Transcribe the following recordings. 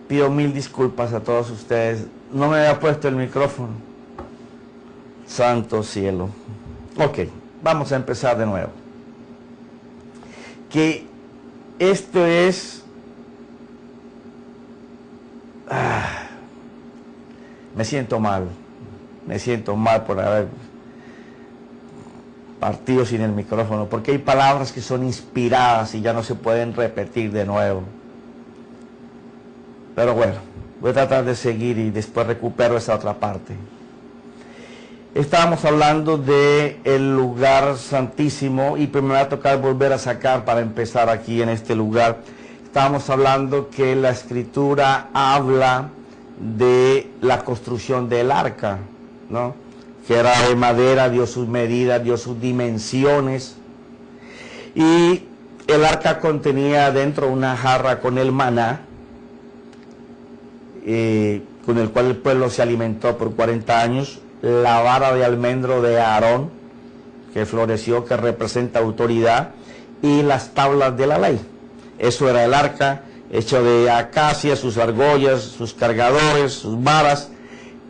Pido mil disculpas a todos ustedes. No me había puesto el micrófono. Santo cielo. Ok, vamos a empezar de nuevo. Que esto es... me siento mal. Me siento mal por haber partido sin el micrófono, porque hay palabras que son inspiradas y ya no se pueden repetir de nuevo. Pero bueno, voy a tratar de seguir y después recupero esa otra parte. Estábamos hablando del lugar santísimo y pues me va a tocar volver a sacar para empezar aquí en este lugar. Estábamos hablando que la escritura habla de la construcción del arca, ¿no? Que era de madera, dio sus medidas, dio sus dimensiones. Y el arca contenía dentro una jarra con el maná, con el cual el pueblo se alimentó por 40 años, la vara de almendro de Aarón, que floreció, que representa autoridad, y las tablas de la ley. Eso era el arca, hecho de acacia, sus argollas, sus cargadores, sus varas,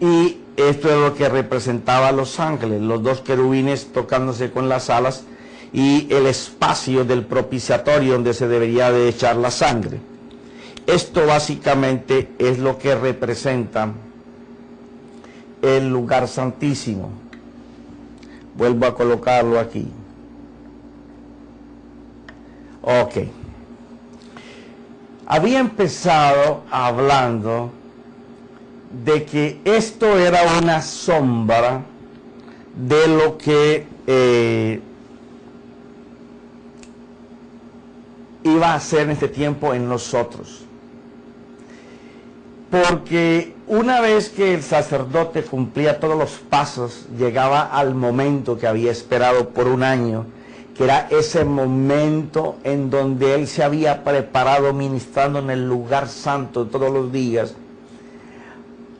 y esto es lo que representaba a los ángeles, los dos querubines tocándose con las alas, y el espacio del propiciatorio donde se debería de echar la sangre. Esto básicamente es lo que representa el lugar santísimo. Vuelvo a colocarlo aquí. Ok. Había empezado hablando de que esto era una sombra de lo que iba a ser en este tiempo en nosotros. Porque una vez que el sacerdote cumplía todos los pasos, llegaba al momento que había esperado por un año, que era ese momento en donde él se había preparado ministrando en el lugar santo todos los días,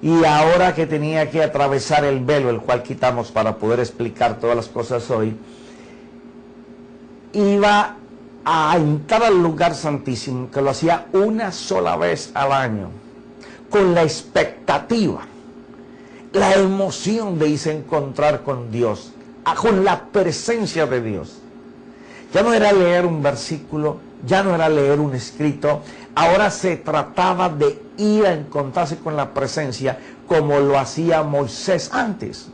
y ahora que tenía que atravesar el velo, el cual quitamos para poder explicar todas las cosas hoy, iba a entrar al lugar santísimo, que lo hacía una sola vez al año, con la expectativa, la emoción de irse a encontrar con Dios, con la presencia de Dios. Ya no era leer un versículo, ya no era leer un escrito, ahora se trataba de ir a encontrarse con la presencia como lo hacía Moisés antes.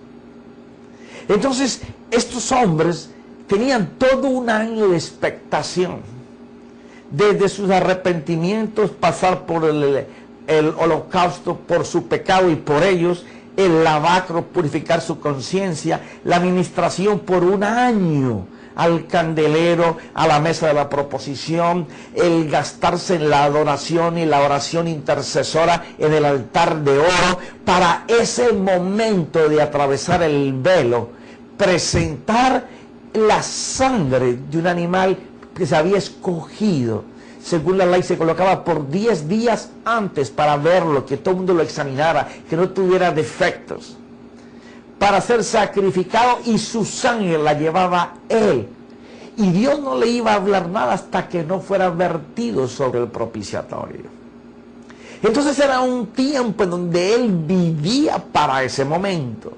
Entonces, estos hombres tenían todo un año de expectación, desde sus arrepentimientos, pasar por el holocausto por su pecado y por ellos, el lavacro, purificar su conciencia, la administración por un año al candelero, a la mesa de la proposición, el gastarse en la adoración y la oración intercesora en el altar de oro, para ese momento de atravesar el velo, presentar la sangre de un animal que se había escogido. Según la ley se colocaba por 10 días antes para verlo, que todo el mundo lo examinara, que no tuviera defectos, para ser sacrificado, y su sangre la llevaba él. Y Dios no le iba a hablar nada hasta que no fuera vertido sobre el propiciatorio. Entonces era un tiempo en donde él vivía para ese momento.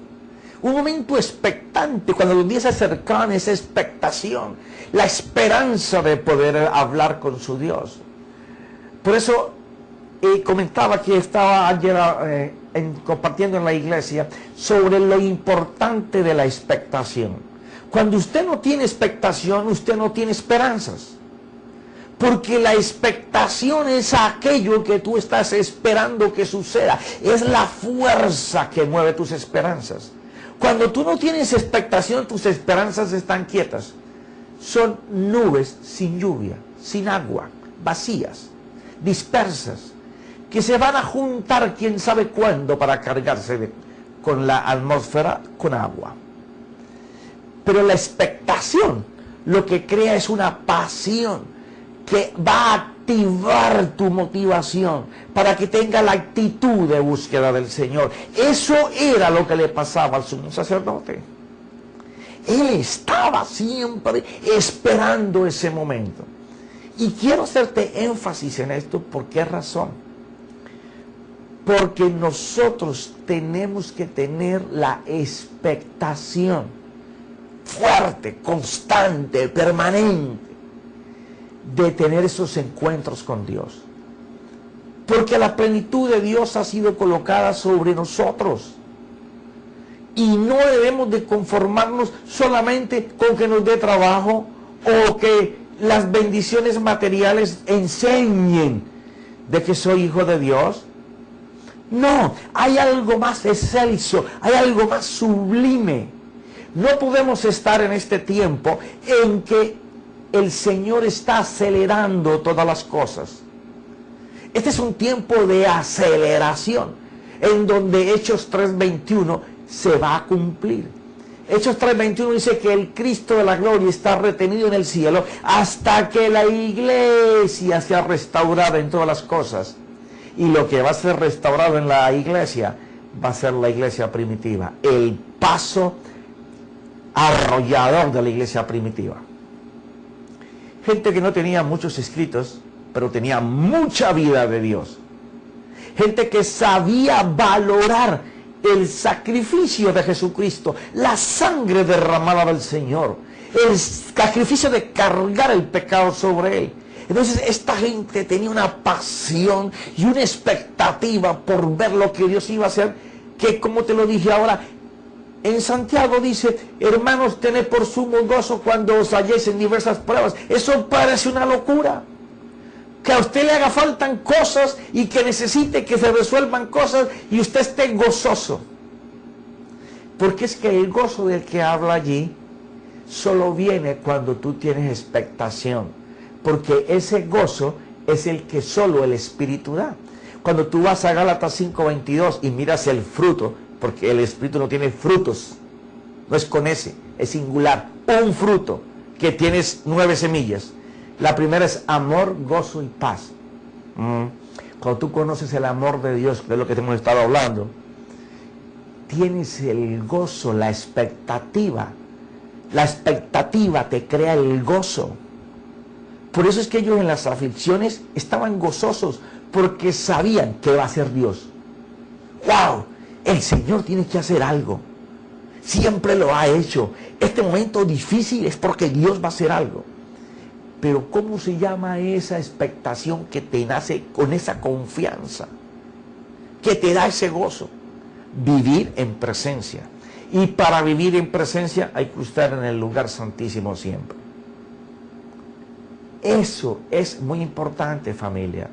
Un momento expectante, cuando los días se acercaban, esa expectación, la esperanza de poder hablar con su Dios. Por eso comentaba que estaba ayer compartiendo en la iglesia sobre lo importante de la expectación. Cuando usted no tiene expectación, usted no tiene esperanzas. Porque la expectación es aquello que tú estás esperando que suceda. Es la fuerza que mueve tus esperanzas. Cuando tú no tienes expectación, tus esperanzas están quietas. Son nubes sin lluvia, sin agua, vacías, dispersas, que se van a juntar quién sabe cuándo para cargarse con la atmósfera con agua. Pero la expectación lo que crea es una pasión que va a activar tu motivación para que tenga la actitud de búsqueda del Señor. Eso era lo que le pasaba al sumo sacerdote. Él estaba siempre esperando ese momento. Y quiero hacerte énfasis en esto. ¿Por qué razón? Porque nosotros tenemos que tener la expectación fuerte, constante, permanente de tener esos encuentros con Dios. Porque la plenitud de Dios ha sido colocada sobre nosotros. Y no debemos de conformarnos solamente con que nos dé trabajo o que las bendiciones materiales enseñen de que soy hijo de Dios. No, hay algo más excelso, hay algo más sublime. No podemos estar en este tiempo en que el Señor está acelerando todas las cosas. Este es un tiempo de aceleración, en donde Hechos 3:21 se va a cumplir. Hechos 3:21 dice que el Cristo de la gloria está retenido en el cielo hasta que la iglesia sea restaurada en todas las cosas. Y lo que va a ser restaurado en la iglesia va a ser la iglesia primitiva. El paso arrollador de la iglesia primitiva. Gente que no tenía muchos escritos, pero tenía mucha vida de Dios. Gente que sabía valorar el sacrificio de Jesucristo, la sangre derramada del Señor, el sacrificio de cargar el pecado sobre Él. Entonces esta gente tenía una pasión y una expectativa por ver lo que Dios iba a hacer, que como te lo dije ahora, en Santiago dice, hermanos, tened por sumo gozo cuando os halléis en diversas pruebas. Eso parece una locura. Que a usted le haga faltan cosas y que necesite que se resuelvan cosas y usted esté gozoso. Porque es que el gozo del que habla allí solo viene cuando tú tienes expectación. Porque ese gozo es el que solo el Espíritu da. Cuando tú vas a Gálatas 5:22 y miras el fruto, porque el Espíritu no tiene frutos, no es con ese, es singular, un fruto que tienes 9 semillas. La primera es amor, gozo y paz. Cuando tú conoces el amor de Dios, que es lo que hemos estado hablando, tienes el gozo, la expectativa. La expectativa te crea el gozo. Por eso es que ellos en las aflicciones estaban gozosos, porque sabían que va a ser Dios. ¡Wow! El Señor tiene que hacer algo. Siempre lo ha hecho. Este momento difícil es porque Dios va a hacer algo. Pero ¿cómo se llama esa expectación que te nace con esa confianza? Que te da ese gozo. Vivir en presencia. Y para vivir en presencia hay que estar en el lugar santísimo siempre. Eso es muy importante, familia.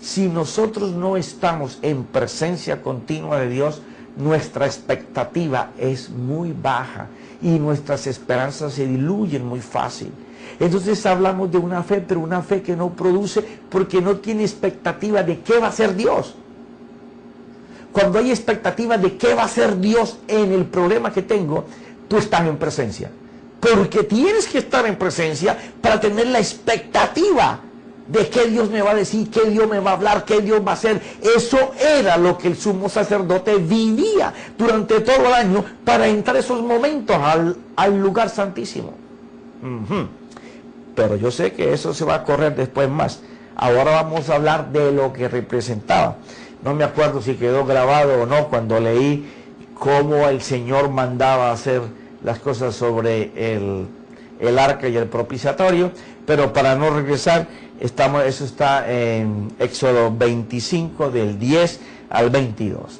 Si nosotros no estamos en presencia continua de Dios, nuestra expectativa es muy baja y nuestras esperanzas se diluyen muy fácil. Entonces hablamos de una fe, pero una fe que no produce porque no tiene expectativa de qué va a hacer Dios. Cuando hay expectativa de qué va a hacer Dios en el problema que tengo, tú estás en presencia. Porque tienes que estar en presencia para tener la expectativa de qué Dios me va a decir, qué Dios me va a hablar, qué Dios va a hacer. Eso era lo que el sumo sacerdote vivía durante todo el año para entrar esos momentos al lugar santísimo. Pero yo sé que eso se va a correr después más. Ahora vamos a hablar de lo que representaba. No me acuerdo si quedó grabado o no cuando leí cómo el Señor mandaba hacer las cosas sobre el arca y el propiciatorio, pero para no regresar, eso está en Éxodo 25, del 10 al 22.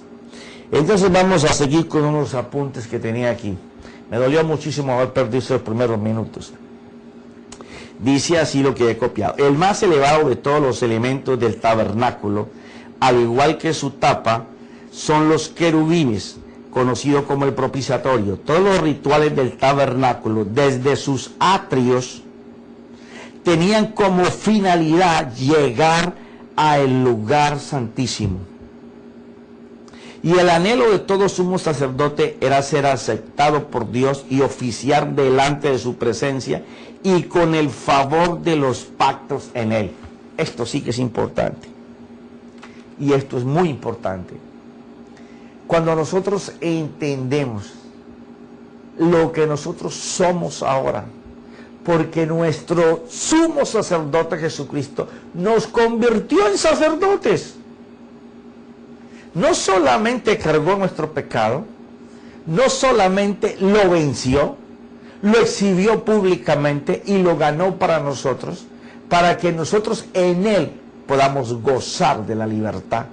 Entonces vamos a seguir con unos apuntes que tenía aquí. Me dolió muchísimo haber perdido esos primeros minutos. Dice así lo que he copiado. El más elevado de todos los elementos del tabernáculo, al igual que su tapa, son los querubines, conocido como el propiciatorio. Todos los rituales del tabernáculo, desde sus atrios, tenían como finalidad llegar al lugar santísimo. Y el anhelo de todo sumo sacerdote era ser aceptado por Dios y oficiar delante de su presencia y con el favor de los pactos en él. Esto sí que es importante. Y esto es muy importante. Cuando nosotros entendemos lo que nosotros somos ahora, porque nuestro sumo sacerdote Jesucristo nos convirtió en sacerdotes. no solamente cargó nuestro pecado, no solamente lo venció, lo exhibió públicamente y lo ganó para nosotros, para que nosotros en Él podamos gozar de la libertad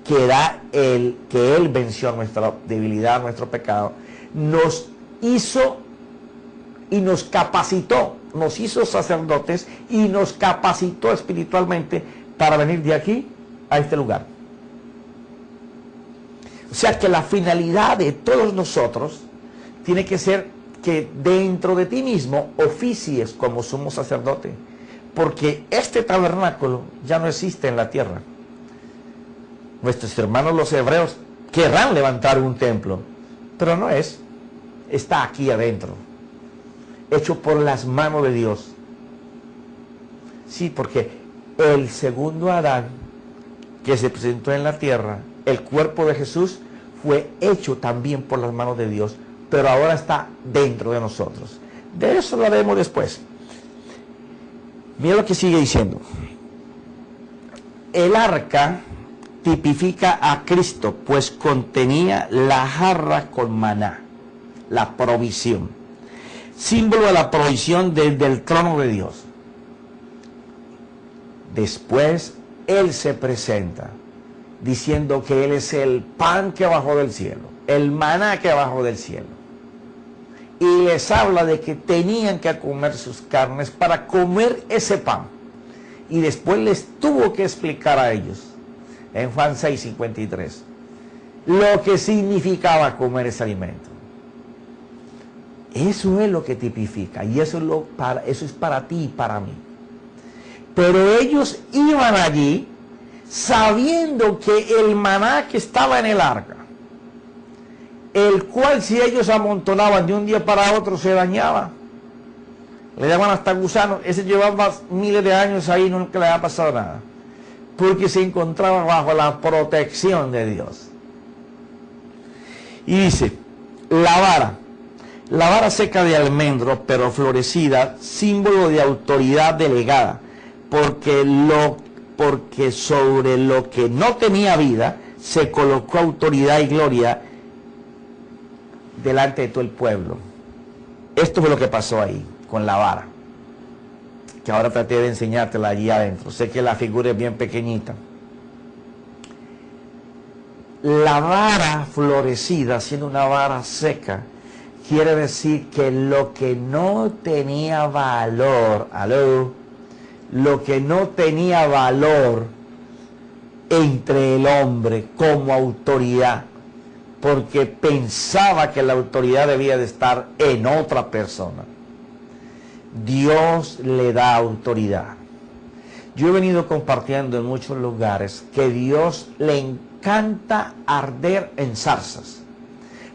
que da Él, que Él venció nuestra debilidad, nuestro pecado, nos hizo y nos capacitó, nos hizo sacerdotes y nos capacitó espiritualmente para venir de aquí a este lugar. O sea que la finalidad de todos nosotros tiene que ser que dentro de ti mismo oficies como sumo sacerdote, porque este tabernáculo ya no existe en la tierra. Nuestros hermanos los hebreos querrán levantar un templo, pero no es, está aquí adentro, hecho por las manos de Dios. Sí, porque el segundo Adán que se presentó en la tierra, el cuerpo de Jesús, fue hecho también por las manos de Dios, pero ahora está dentro de nosotros. De eso lo haremos después. Mira lo que sigue diciendo. El arca tipifica a Cristo, pues contenía la jarra con maná, la provisión, símbolo de la provisión desde el trono de Dios. Después Él se presenta diciendo que Él es el pan que bajó del cielo, el maná que bajó del cielo. Y les habla de que tenían que comer sus carnes para comer ese pan. Y después les tuvo que explicar a ellos, en Juan 6:53, lo que significaba comer ese alimento. Eso es lo que tipifica, y eso es para ti y para mí. Pero ellos iban allí sabiendo que el maná que estaba en el arca, el cual si ellos amontonaban de un día para otro se dañaba, le llaman hasta gusano, ese llevaba miles de años ahí y nunca le había pasado nada, porque se encontraba bajo la protección de Dios. Y dice, la vara seca de almendro, pero florecida, símbolo de autoridad delegada, porque sobre lo que no tenía vida, se colocó autoridad y gloria delante de todo el pueblo. Esto fue lo que pasó ahí, con la vara, que ahora traté de enseñártela allí adentro. Sé que la figura es bien pequeñita. La vara florecida, siendo una vara seca, quiere decir que lo que no tenía valor, lo que no tenía valor entre el hombre como autoridad, porque pensaba que la autoridad debía de estar en otra persona, Dios le da autoridad. Yo he venido compartiendo en muchos lugares que Dios le encanta arder en zarzas.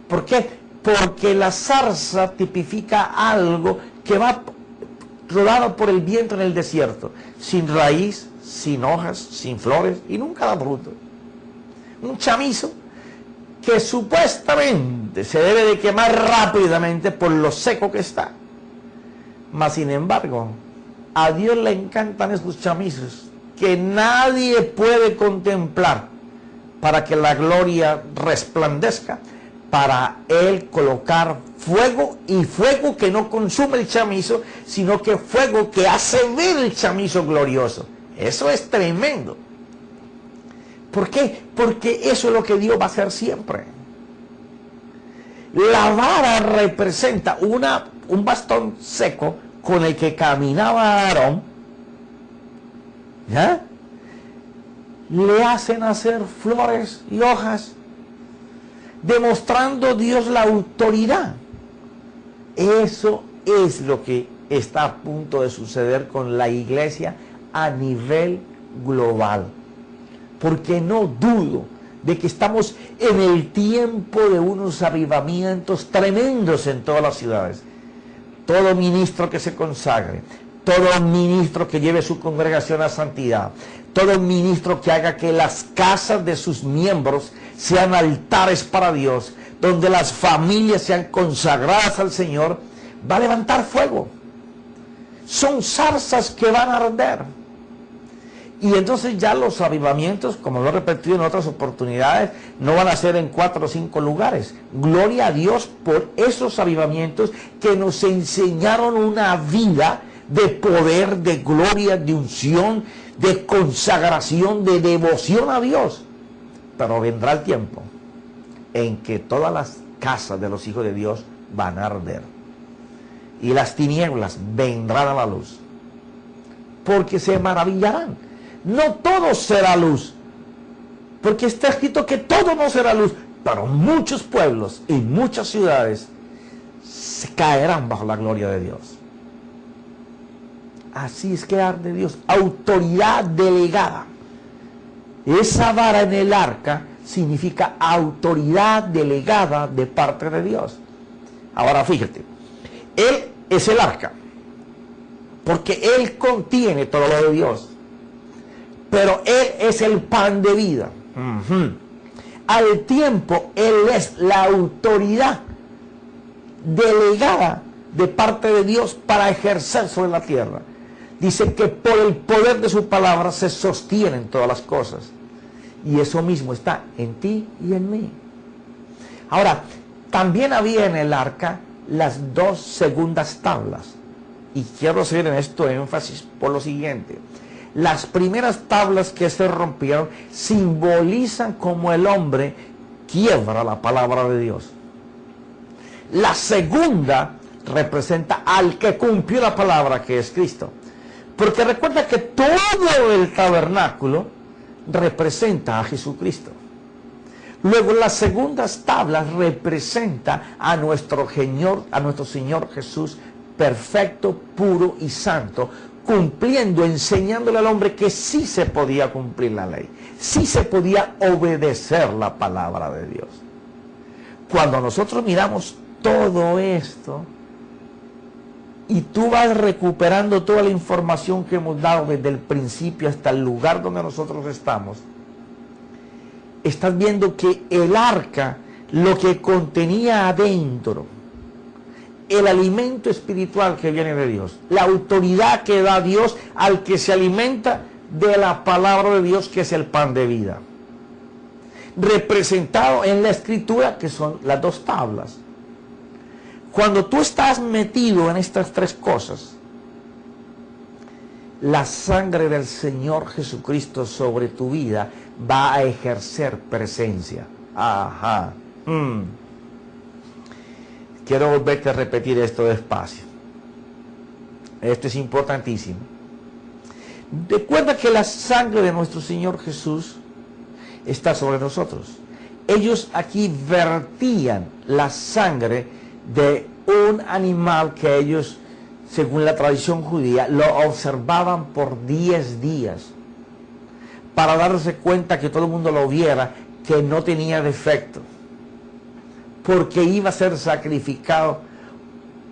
¿Por qué? Porque la zarza tipifica algo que va rodado por el viento en el desierto, sin raíz, sin hojas, sin flores y nunca da fruto. Un chamizo que supuestamente se debe de quemar rápidamente por lo seco que está. Mas sin embargo, a Dios le encantan esos chamizos que nadie puede contemplar, para que la gloria resplandezca, para Él colocar fuego, y fuego que no consume el chamizo, sino que fuego que hace ver el chamizo glorioso. Eso es tremendo. ¿Por qué? Porque eso es lo que Dios va a hacer siempre. La vara representa un bastón seco con el que caminaba Aarón. ¿Ya? Le hacen hacer flores y hojas, demostrando Dios la autoridad. Eso es lo que está a punto de suceder con la iglesia a nivel global. Porque no dudo de que estamos en el tiempo de unos avivamientos tremendos en todas las ciudades. Todo ministro que se consagre, todo ministro que lleve su congregación a santidad, todo ministro que haga que las casas de sus miembros sean altares para Dios, donde las familias sean consagradas al Señor, va a levantar fuego. Son zarzas que van a arder. Y entonces ya los avivamientos, como lo he repetido en otras oportunidades, no van a ser en 4 o 5 lugares. Gloria a Dios por esos avivamientos que nos enseñaron una vida de poder, de gloria, de unción, de consagración, de devoción a Dios. Pero vendrá el tiempo en que todas las casas de los hijos de Dios van a arder. Y las tinieblas vendrán a la luz. Porque se maravillarán. No todo será luz, porque está escrito que todo no será luz, pero muchos pueblos y muchas ciudades se caerán bajo la gloria de Dios. Así es que arde Dios, autoridad delegada. Esa vara en el arca significa autoridad delegada de parte de Dios. Ahora fíjate, Él es el arca, porque Él contiene todo lo de Dios. Pero Él es el pan de vida. Al tiempo, Él es la autoridad delegada de parte de Dios para ejercer sobre la tierra. Dice que por el poder de su palabra se sostienen todas las cosas. Y eso mismo está en ti y en mí. Ahora, también había en el arca las 2 segundas tablas. Y quiero hacer en esto énfasis por lo siguiente. Las primeras tablas que se rompieron simbolizan cómo el hombre quiebra la palabra de Dios. La segunda representa al que cumplió la palabra, que es Cristo. Porque recuerda que todo el tabernáculo representa a Jesucristo. Luego las segundas tablas representan a nuestro Señor Jesús, perfecto, puro y santo, cumpliendo, enseñándole al hombre que sí se podía cumplir la ley, sí se podía obedecer la palabra de Dios. Cuando nosotros miramos todo esto, y tú vas recuperando toda la información que hemos dado desde el principio hasta el lugar donde nosotros estamos, estás viendo que el arca, lo que contenía adentro, el alimento espiritual que viene de Dios, la autoridad que da Dios al que se alimenta de la palabra de Dios, que es el pan de vida, representado en la escritura, que son las 2 tablas. Cuando tú estás metido en estas 3 cosas, la sangre del Señor Jesucristo sobre tu vida va a ejercer presencia. Ajá. Quiero volverte a repetir esto despacio. Esto es importantísimo. Recuerda que la sangre de nuestro Señor Jesús está sobre nosotros. Ellos aquí vertían la sangre de un animal que ellos, según la tradición judía, lo observaban por 10 días para darse cuenta, que todo el mundo lo viera, que no tenía defecto, porque iba a ser sacrificado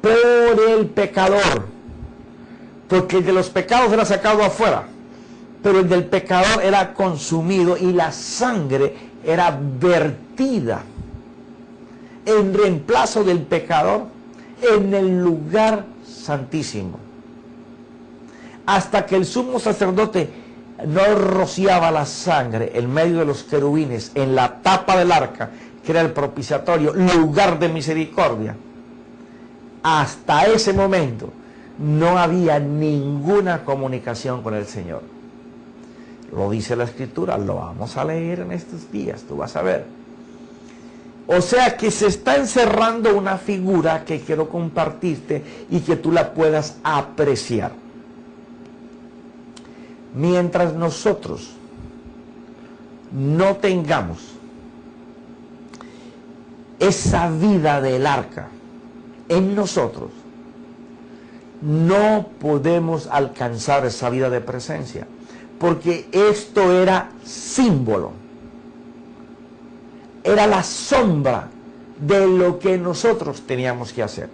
por el pecador, porque el de los pecados era sacado afuera, pero el del pecador era consumido y la sangre era vertida en reemplazo del pecador en el lugar santísimo, hasta que el sumo sacerdote no rociaba la sangre en medio de los querubines en la tapa del arca, que era el propiciatorio, lugar de misericordia. Hasta ese momento no había ninguna comunicación con el Señor. Lo dice la Escritura, lo vamos a leer en estos días, tú vas a ver. O sea que se está encerrando una figura que quiero compartirte y que tú la puedas apreciar. Mientras nosotros no tengamos esa vida del arca en nosotros, no podemos alcanzar esa vida de presencia, porque esto era símbolo, era la sombra de lo que nosotros teníamos que hacer.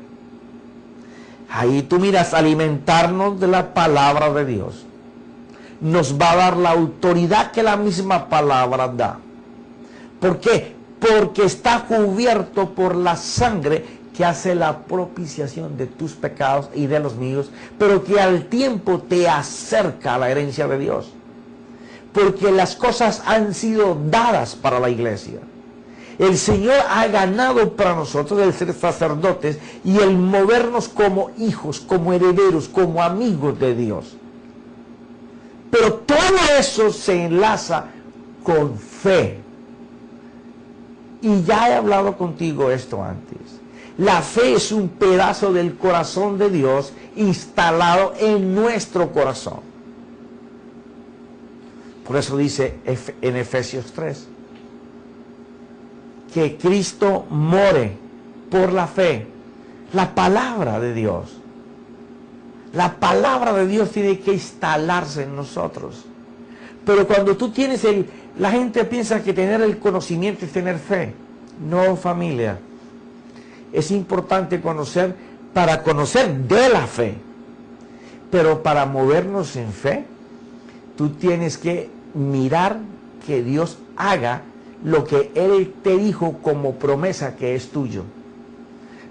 Ahí tú miras, alimentarnos de la palabra de Dios nos va a dar la autoridad que la misma palabra da. ¿Por qué? Porque está cubierto por la sangre que hace la propiciación de tus pecados y de los míos, pero que al tiempo te acerca a la herencia de Dios. porque las cosas han sido dadas para la iglesia. El Señor ha ganado para nosotros el ser sacerdotes y el movernos como hijos, como herederos, como amigos de Dios. Pero todo eso se enlaza con fe. Y ya he hablado contigo esto antes. La fe es un pedazo del corazón de Dios instalado en nuestro corazón. Por eso dice en Efesios 3 que Cristo more por la fe. La palabra de Dios. La palabra de Dios tiene que instalarse en nosotros. Pero cuando tú tienes la gente piensa que tener el conocimiento es tener fe. No, familia. Es importante conocer para conocer de la fe. Pero para movernos en fe, tú tienes que mirar que Dios haga lo que Él te dijo como promesa que es tuyo.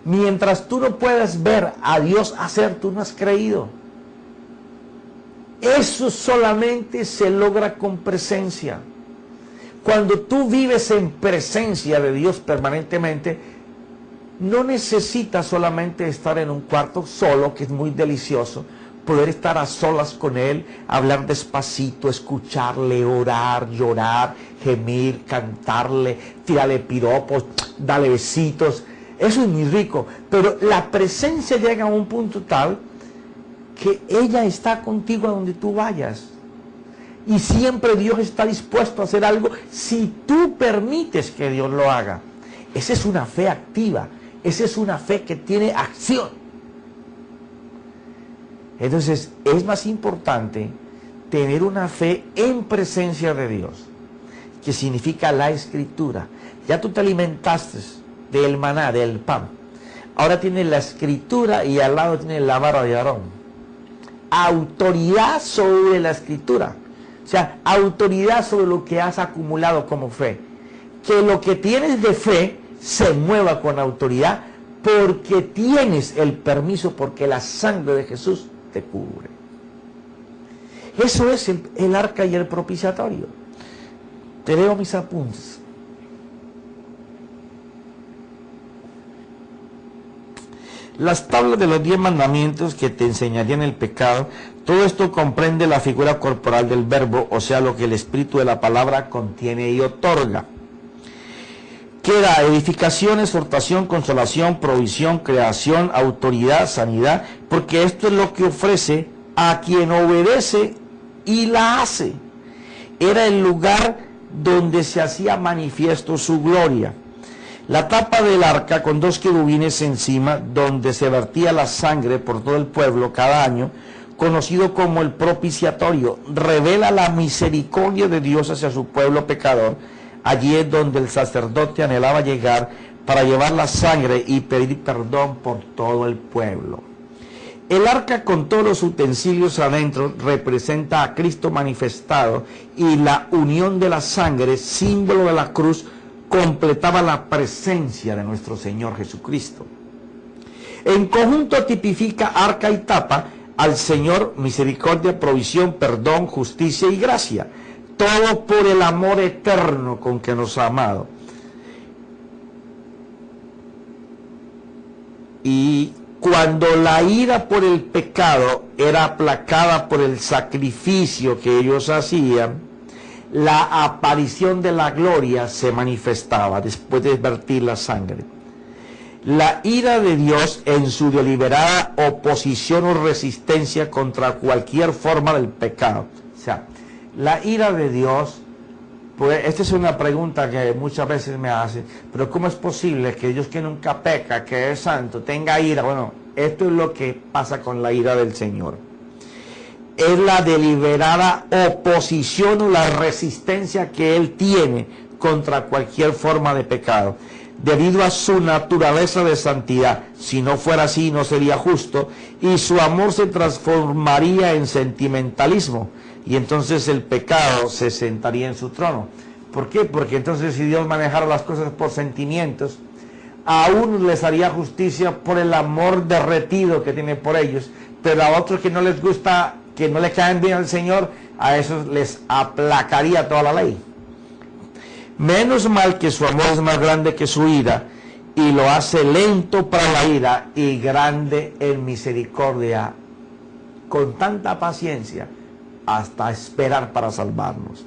Mientras tú no puedas ver a Dios hacer, tú no has creído. Eso solamente se logra con presencia. Cuando tú vives en presencia de Dios permanentemente, no necesitas solamente estar en un cuarto solo, que es muy delicioso, poder estar a solas con Él, hablar despacito, escucharle, orar, llorar, gemir, cantarle, tirarle piropos, darle besitos. Eso es muy rico, pero la presencia llega a un punto tal que ella está contigo a donde tú vayas. Y siempre Dios está dispuesto a hacer algo si tú permites que Dios lo haga. Esa es una fe activa, esa es una fe que tiene acción. Entonces es más importante tener una fe en presencia de Dios, que significa la escritura. Ya tú te alimentaste del maná, del pan. Ahora tienes la escritura y al lado tienes la vara de Aarón. Autoridad sobre la escritura. O sea, autoridad sobre lo que has acumulado como fe. Que lo que tienes de fe se mueva con autoridad porque tienes el permiso, porque la sangre de Jesús te cubre. Eso es el arca y el propiciatorio. Te leo mis apuntes. Las tablas de los 10 mandamientos que te enseñarían el pecado, todo esto comprende la figura corporal del verbo, o sea, lo que el espíritu de la palabra contiene y otorga. Queda edificación, exhortación, consolación, provisión, creación, autoridad, sanidad, porque esto es lo que ofrece a quien obedece y la hace. Era el lugar donde se hacía manifiesto su gloria. La tapa del arca con 2 querubines encima, donde se vertía la sangre por todo el pueblo cada año, conocido como el propiciatorio, revela la misericordia de Dios hacia su pueblo pecador. Allí es donde el sacerdote anhelaba llegar para llevar la sangre y pedir perdón por todo el pueblo. El arca con todos los utensilios adentro representa a Cristo manifestado, y la unión de la sangre, símbolo de la cruz, completaba la presencia de nuestro Señor Jesucristo. En conjunto tipifica arca y tapa al Señor, misericordia, provisión, perdón, justicia y gracia. Todo por el amor eterno con que nos ha amado. Y cuando la ira por el pecado era aplacada por el sacrificio que ellos hacían, la aparición de la gloria se manifestaba después de vertir la sangre. La ira de Dios en su deliberada oposición o resistencia contra cualquier forma del pecado. O sea, la ira de Dios, pues esta es una pregunta que muchas veces me hacen, pero ¿cómo es posible que Dios, que nunca peca, que es santo, tenga ira? Bueno, esto es lo que pasa con la ira del Señor. Es la deliberada oposición o la resistencia que Él tiene contra cualquier forma de pecado, debido a su naturaleza de santidad. Si no fuera así, no sería justo, y su amor se transformaría en sentimentalismo, y entonces el pecado se sentaría en su trono. ¿Por qué? Porque entonces si Dios manejara las cosas por sentimientos, a unos les haría justicia por el amor derretido que tiene por ellos, pero a otros que no les gusta, que no le caen bien al Señor, a esos les aplacaría toda la ley. Menos mal que su amor es más grande que su ira, y lo hace lento para la ira y grande en misericordia, con tanta paciencia hasta esperar para salvarnos.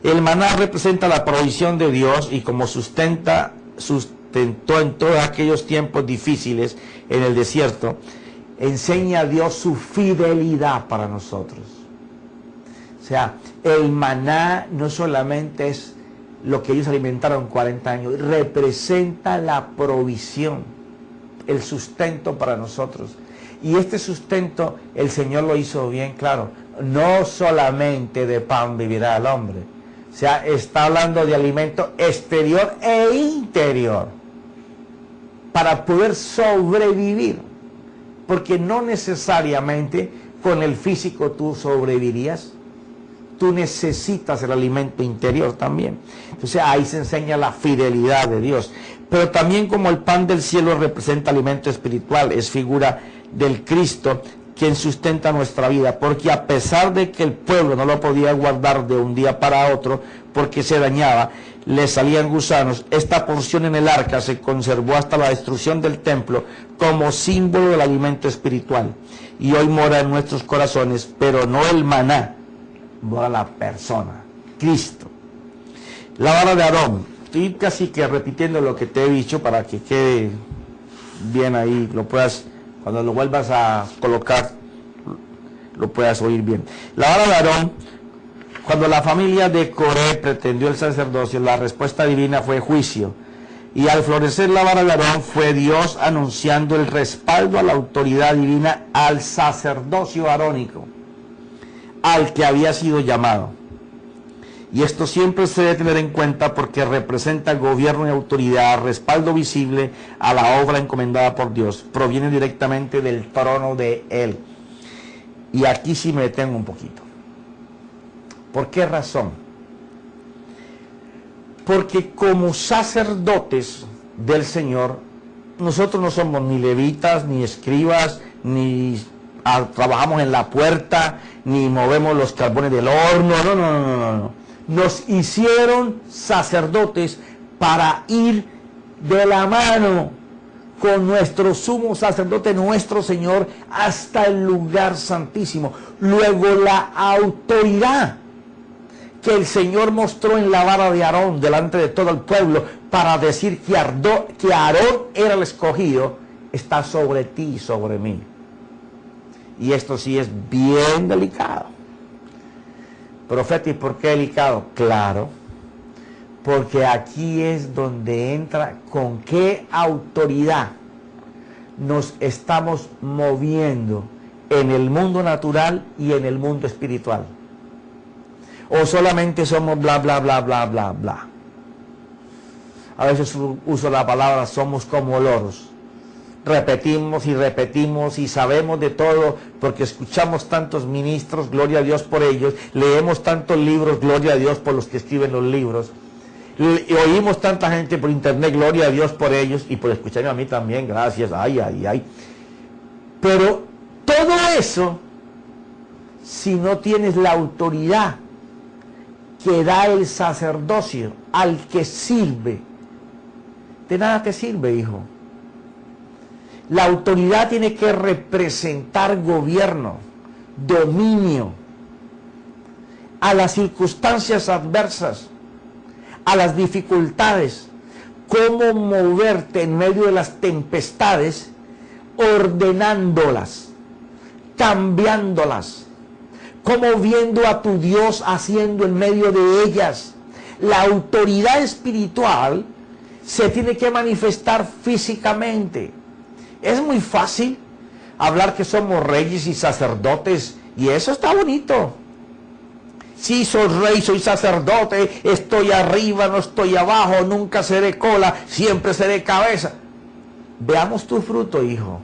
El maná representa la provisión de Dios, y como sustentó en todos aquellos tiempos difíciles en el desierto, enseña a Dios su fidelidad para nosotros. O sea, el maná no solamente es lo que ellos alimentaron 40 años, representa la provisión, el sustento para nosotros. Y este sustento el Señor lo hizo bien claro. No solamente de pan vivirá el hombre. O sea, está hablando de alimento exterior e interior para poder sobrevivir. Porque no necesariamente con el físico tú sobrevivirías. Tú necesitas el alimento interior también. Entonces ahí se enseña la fidelidad de Dios. Pero también, como el pan del cielo representa alimento espiritual, es figura del Cristo quien sustenta nuestra vida. Porque a pesar de que el pueblo no lo podía guardar de un día para otro porque se dañaba, le salían gusanos, esta porción en el arca se conservó hasta la destrucción del templo como símbolo del alimento espiritual. Y hoy mora en nuestros corazones, pero no el maná, mora la persona, Cristo. La vara de Aarón. Estoy casi que repitiendo lo que te he dicho para que quede bien ahí, lo puedas, cuando lo vuelvas a colocar, lo puedas oír bien. La vara de Aarón, cuando la familia de Coré pretendió el sacerdocio, la respuesta divina fue juicio. Y al florecer la vara de Aarón fue Dios anunciando el respaldo a la autoridad divina al sacerdocio arónico, al que había sido llamado. Y esto siempre se debe tener en cuenta porque representa gobierno y autoridad, respaldo visible a la obra encomendada por Dios. Proviene directamente del trono de Él. Y aquí sí me detengo un poquito. ¿Por qué razón? Porque como sacerdotes del Señor, nosotros no somos ni levitas, ni escribas, ni trabajamos en la puerta, ni movemos los carbones del horno, no. Nos hicieron sacerdotes para ir de la mano con nuestro sumo sacerdote, nuestro Señor, hasta el lugar santísimo. Luego la autoridad que el Señor mostró en la vara de Aarón delante de todo el pueblo para decir que Aarón era el escogido, está sobre ti y sobre mí. Y esto sí es bien delicado. Profeta, ¿y por qué delicado? Claro, porque aquí es donde entra con qué autoridad nos estamos moviendo en el mundo natural y en el mundo espiritual. O solamente somos bla, bla, bla, bla, bla, bla. A veces uso la palabra somos como loros. Repetimos y repetimos y sabemos de todo porque escuchamos tantos ministros, gloria a Dios por ellos, leemos tantos libros, gloria a Dios por los que escriben los libros, y oímos tanta gente por internet, gloria a Dios por ellos y por escucharme a mí también, gracias, ay. Pero todo eso, si no tienes la autoridad que da el sacerdocio al que sirve, de nada te sirve, hijo. La autoridad tiene que representar gobierno, dominio, a las circunstancias adversas, a las dificultades, cómo moverte en medio de las tempestades, ordenándolas, cambiándolas, cómo viendo a tu Dios haciendo en medio de ellas. La autoridad espiritual se tiene que manifestar físicamente. Es muy fácil hablar que somos reyes y sacerdotes, y eso está bonito. Sí, soy rey, soy sacerdote, estoy arriba, no estoy abajo, nunca seré cola, siempre seré cabeza. Veamos tu fruto, hijo.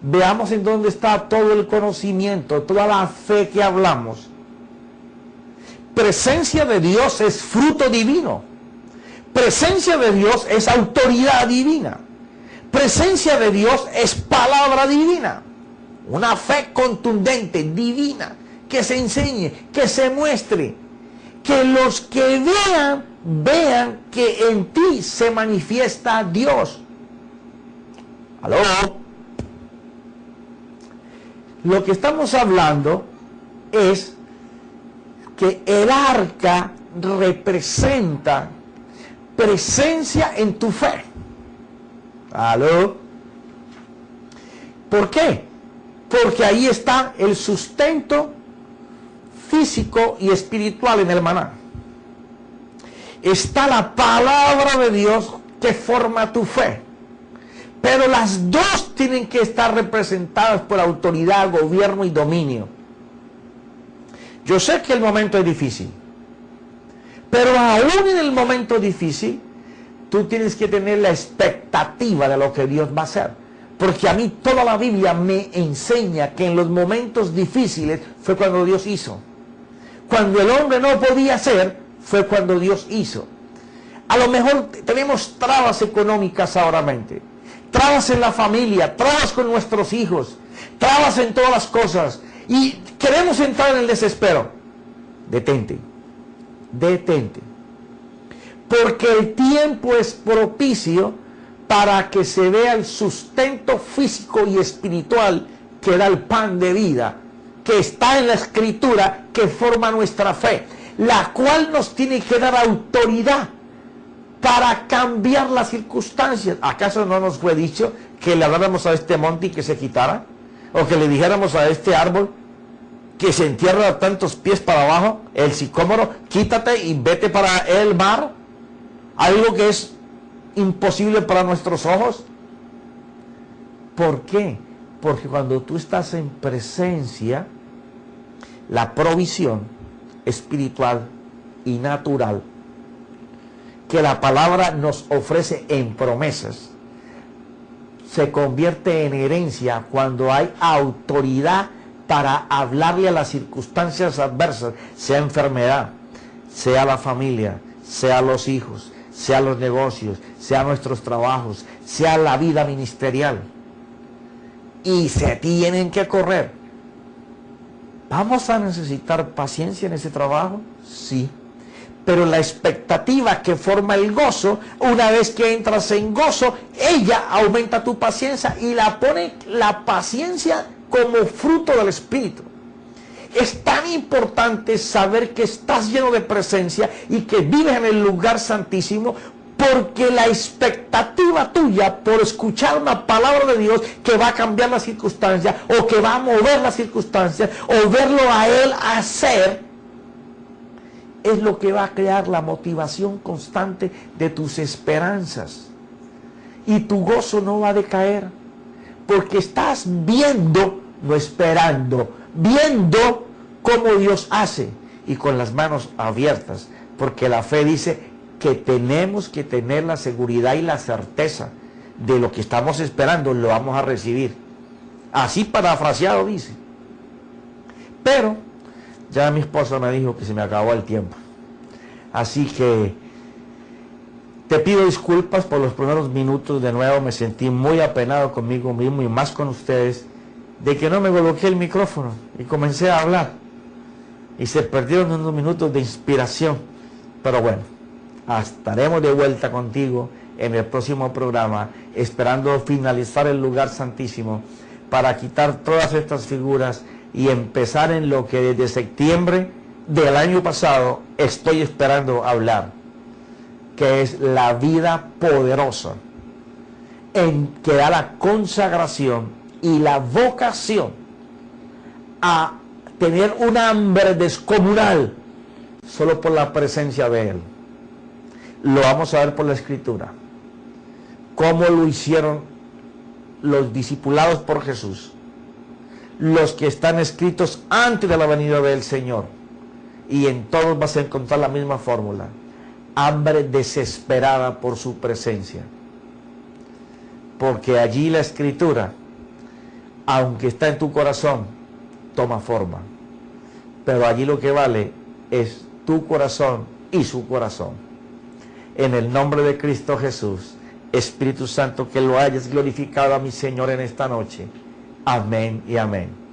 Veamos en dónde está todo el conocimiento, toda la fe que hablamos. Presencia de Dios es fruto divino. Presencia de Dios es autoridad divina. Presencia de Dios es palabra divina. una fe contundente, divina, que se enseñe, que se muestre, que los que vean que en ti se manifiesta Dios. ¿Aló? Lo que estamos hablando es que el arca representa presencia en tu fe. ¿Aló? ¿Por qué? Porque ahí está el sustento físico y espiritual en el maná. Está la palabra de Dios que forma tu fe. Pero las dos tienen que estar representadas por autoridad, gobierno y dominio. Yo sé que el momento es difícil, pero aún en el momento difícil, tú tienes que tener la expectativa de lo que Dios va a hacer. Porque a mí toda la Biblia me enseña que en los momentos difíciles fue cuando Dios hizo. Cuando el hombre no podía hacer, fue cuando Dios hizo. A lo mejor tenemos trabas económicas ahora mente. Trabas en la familia, trabas con nuestros hijos, trabas en todas las cosas. Y queremos entrar en el desespero. Detente. Detente. Porque el tiempo es propicio para que se vea el sustento físico y espiritual que da el pan de vida, que está en la Escritura, que forma nuestra fe, la cual nos tiene que dar autoridad para cambiar las circunstancias. ¿Acaso no nos fue dicho que le habláramos a este monte y que se quitara? ¿O que le dijéramos a este árbol que se entierra tantos pies para abajo, el sicómoro, quítate y vete para el mar? Algo que es imposible para nuestros ojos. ¿Por qué? Porque cuando tú estás en presencia, la provisión espiritual y natural que la palabra nos ofrece en promesas se convierte en herencia cuando hay autoridad para hablarle a las circunstancias adversas, sea enfermedad, sea la familia, sea los hijos, sea los negocios, sea nuestros trabajos, sea la vida ministerial. Y se tienen que correr. ¿Vamos a necesitar paciencia en ese trabajo? Sí. Pero la expectativa que forma el gozo, una vez que entras en gozo, ella aumenta tu paciencia y la pone la paciencia como fruto del Espíritu. Es tan importante saber que estás lleno de presencia y que vives en el lugar santísimo, porque la expectativa tuya por escuchar una palabra de Dios que va a cambiar las circunstancias, o que va a mover las circunstancias, o verlo a Él hacer, es lo que va a crear la motivación constante de tus esperanzas. Y tu gozo no va a decaer, porque estás viendo, no esperando, viendo cómo Dios hace, y con las manos abiertas, porque la fe dice que tenemos que tener la seguridad y la certeza de lo que estamos esperando, lo vamos a recibir. Así parafraseado dice. Pero ya mi esposa me dijo que se me acabó el tiempo. Así que te pido disculpas por los primeros minutos. De nuevo me sentí muy apenado conmigo mismo y más con ustedes, de que no me coloqué el micrófono y comencé a hablar. Y se perdieron unos minutos de inspiración. Pero bueno, estaremos de vuelta contigo en el próximo programa, esperando finalizar el lugar santísimo para quitar todas estas figuras y empezar en lo que desde septiembre del año pasado estoy esperando hablar, que es la vida poderosa, en que da la consagración y la vocación a tener un hambre descomunal solo por la presencia de Él. Lo vamos a ver por la Escritura, cómo lo hicieron los discipulados por Jesús, los que están escritos antes de la venida del Señor, y en todos vas a encontrar la misma fórmula: hambre desesperada por su presencia. Porque allí la Escritura, aunque está en tu corazón, toma forma, pero allí lo que vale es tu corazón y su corazón. En el nombre de Cristo Jesús, Espíritu Santo, que lo hayas glorificado a mi Señor en esta noche. Amén y amén.